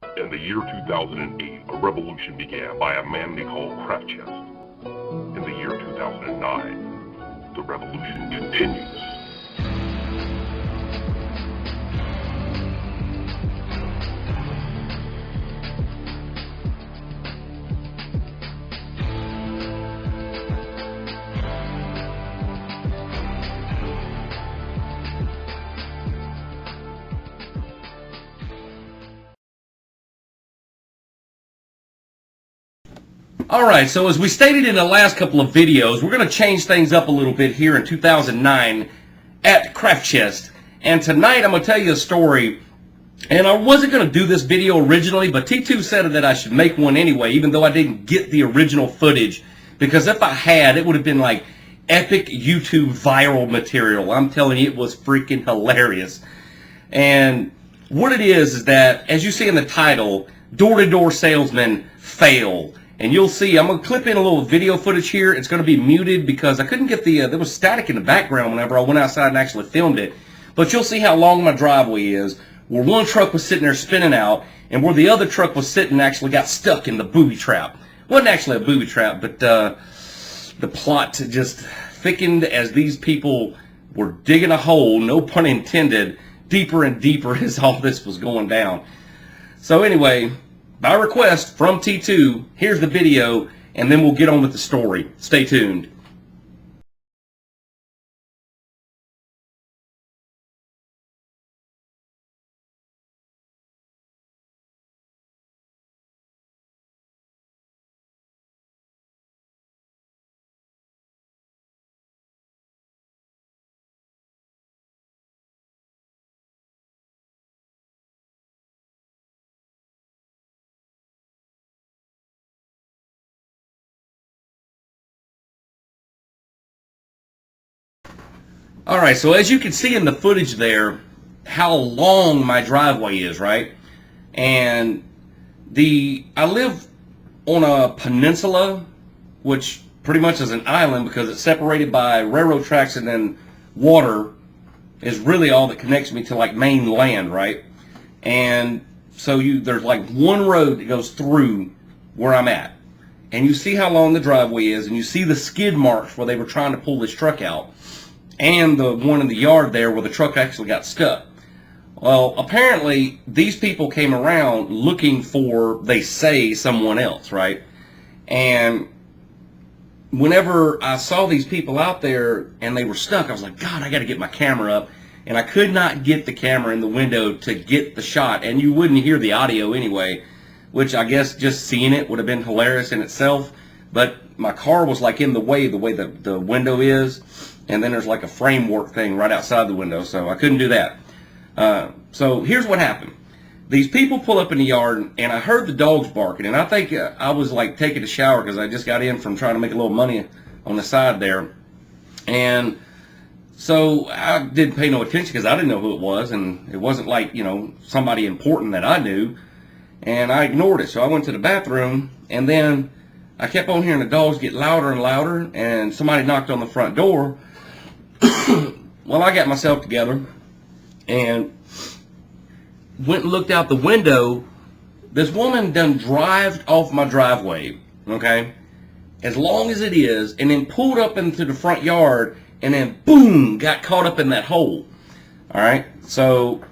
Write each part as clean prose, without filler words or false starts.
In the year 2008, a revolution began by a man they call Craftchest. In the year 2009, the revolution continues. Alright, so as we stated in the last couple of videos, we're going to change things up a little bit here in 2009 at Craftchest. And tonight I'm going to tell you a story, and I wasn't going to do this video originally, but T2 said that I should make one anyway, even though I didn't get the original footage, because if I had, it would have been like epic YouTube viral material. I'm telling you, it was freaking hilarious. And what it is that, as you see in the title, door-to-door salesmen fail. And you'll see, I'm going to clip in a little video footage here. It's going to be muted because I couldn't get the, there was static in the background whenever I went outside and actually filmed it. But you'll see how long my driveway is, where one truck was sitting there spinning out, and where the other truck was sitting actually got stuck in the booby trap. Wasn't actually a booby trap, but the plot just thickened as these people were digging a hole, no pun intended, deeper and deeper as all this was going down. So anyway, by request from T2, here's the video, and then we'll get on with the story. Stay tuned. Alright, so as you can see in the footage there, how long my driveway is, right? And I live on a peninsula, which pretty much is an island because it's separated by railroad tracks, and then water is really all that connects me to like main land, right? And so there's like one road that goes through where I'm at. And you see how long the driveway is, and you see the skid marks where they were trying to pull this truck out. And the one in the yard there where the truck actually got stuck. Well, apparently these people came around looking for, they say, someone else, right? And whenever I saw these people out there and they were stuck, I was like, God, I got to get my camera up. And I could not get the camera in the window to get the shot, and you wouldn't hear the audio anyway, which I guess just seeing it would have been hilarious in itself. But my car was like in the way that the window is. And then there's like a framework thing right outside the window, so I couldn't do that. So here's what happened. These people pull up in the yard, and I heard the dogs barking, and I think I was like taking a shower because I just got in from trying to make a little money on the side there. And so I didn't pay no attention because I didn't know who it was, and it wasn't like, you know, somebody important that I knew. And I ignored it, so I went to the bathroom, and then I kept on hearing the dogs get louder and louder, and somebody knocked on the front door. Well, I got myself together and went and looked out the window. This woman done drived off my driveway, okay, as long as it is, and then pulled up into the front yard, and then boom, got caught up in that hole. Alright, so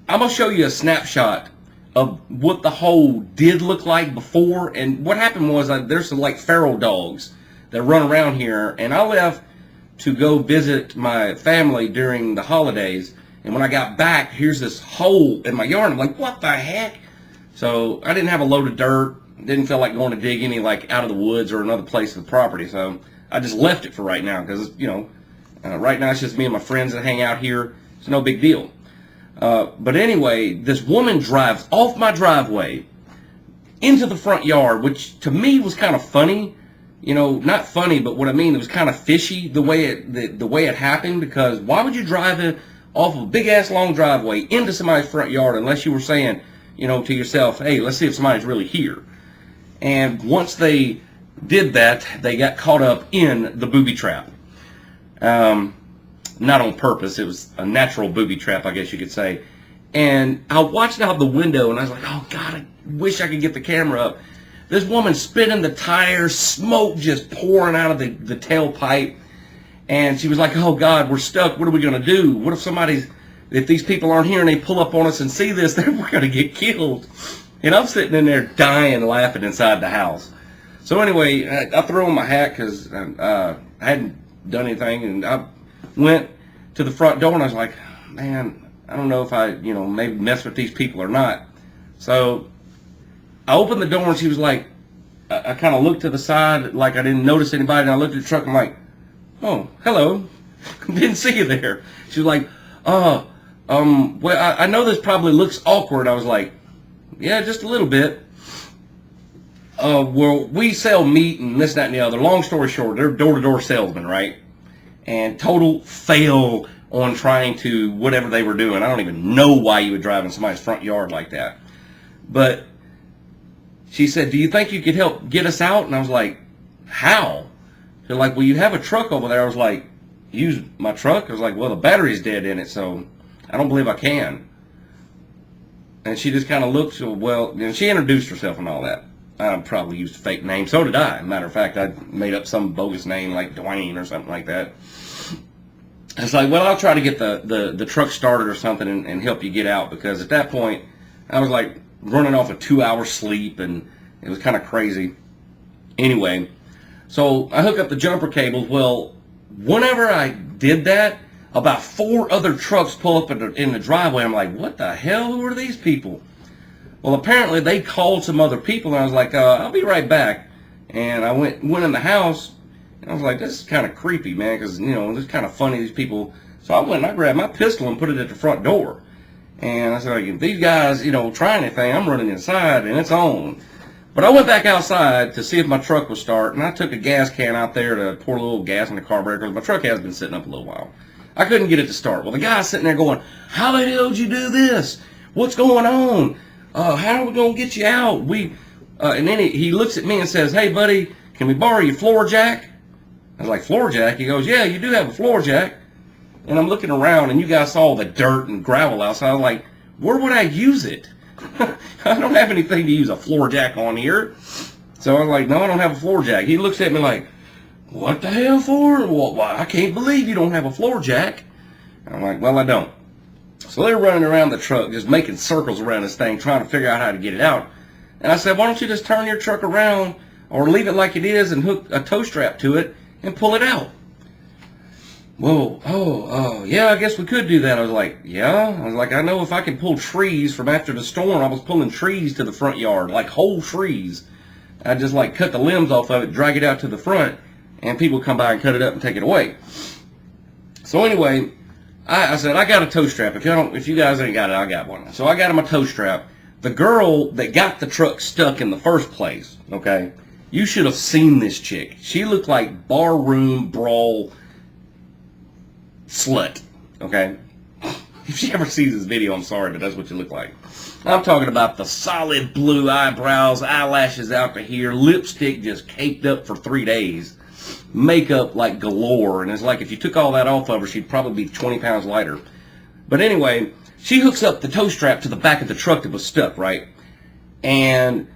I'm going to show you a snapshot of what the hole did look like before. And what happened was there's some like feral dogs that run around here, and I left to go visit my family during the holidays, and when I got back, here's this hole in my yard. I'm like, what the heck? So I didn't have a load of dirt, didn't feel like going to dig any like out of the woods or another place of the property, so I just left it for right now because, you know, right now it's just me and my friends that hang out here. It's no big deal. But anyway, this woman drives off my driveway into the front yard, which to me was kind of funny. You know, not funny, but what I mean, it was kind of fishy the way it happened, because why would you drive it off of a big ass long driveway into somebody's front yard unless you were saying, you know, to yourself, hey, let's see if somebody's really here. And once they did that, they got caught up in the booby trap. Not on purpose, it was a natural booby trap, I guess you could say. And I watched out the window, and I was like, oh, God, I wish I could get the camera up. This woman spinning the tires, smoke just pouring out of the tailpipe. And she was like, oh, God, we're stuck. What are we going to do? What if these people aren't here and they pull up on us and see this, then we're going to get killed. And I'm sitting in there dying laughing inside the house. So anyway, I threw on my hat because I hadn't done anything, and I went to the front door, and I was like, man, I don't know if I, maybe mess with these people or not. So I opened the door, and she was like, I kind of looked to the side like I didn't notice anybody, and I looked at the truck, and I'm like, oh, hello. Didn't see you there. She was like, well, I know this probably looks awkward. I was like, yeah, just a little bit. Well, we sell meat and this, that, and the other. Long story short, they're door-to-door salesmen, right? And total fail on trying to whatever they were doing. I don't even know why you would drive in somebody's front yard like that. But she said, do you think you could help get us out? And I was like, how? They're like, well, you have a truck over there. I was like, use my truck? I was like, well, the battery's dead in it, so I don't believe I can. And she just kind of looked, well, she introduced herself and all that. I probably used a fake name. So did I. Matter of fact, I made up some bogus name like Dwayne or something like that. It's like, well, I'll try to get the truck started or something and help you get out, because at that point, I was like running off a 2-hour sleep, and it was kind of crazy. Anyway, so I hook up the jumper cables. Well, whenever I did that, about 4 other trucks pull up in the driveway. I'm like, what the hell? Who are these people? Well, apparently they called some other people, and I was like, I'll be right back. And I went in the house, and I was like, this is kind of creepy, man, because, it's kind of funny, these people. So I went and I grabbed my pistol and put it at the front door. And I said, like, if these guys, try anything, I'm running inside, and it's on. But I went back outside to see if my truck would start, and I took a gas can out there to pour a little gas in the carburetor, because my truck has been sitting up a little while. I couldn't get it to start. Well, the guy's sitting there going, how the hell did you do this? What's going on? How are we going to get you out? And then he looks at me and says, hey, buddy, can we borrow your floor jack? I was like, floor jack? He goes, yeah, you do have a floor jack. And I'm looking around, and you guys saw all the dirt and gravel outside. I was like, where would I use it? I don't have anything to use a floor jack on here. So I was like, no, I don't have a floor jack. He looks at me like, what the hell for? Well, I can't believe you don't have a floor jack. I'm like, well, I don't. So they're running around the truck, just making circles around this thing, trying to figure out how to get it out. And I said, why don't you just turn your truck around or leave it like it is and hook a tow strap to it and pull it out? Well, yeah, I guess we could do that. I was like, yeah? I was like, I know if I can pull trees from after the storm. I was pulling trees to the front yard, like whole trees. I just like cut the limbs off of it, drag it out to the front, and people come by and cut it up and take it away. So anyway, I said, I got a tow strap. If you guys ain't got it, I got one. So I got him a tow strap. The girl that got the truck stuck in the first place, okay, you should have seen this chick. She looked like barroom brawl slut, okay? If she ever sees this video, I'm sorry, but that's what you look like. I'm talking about the solid blue eyebrows, eyelashes out to here, lipstick just caked up for 3 days. Makeup like galore, and it's like if you took all that off of her, she'd probably be 20 pounds lighter. But anyway, she hooks up the tow strap to the back of the truck that was stuck, right? And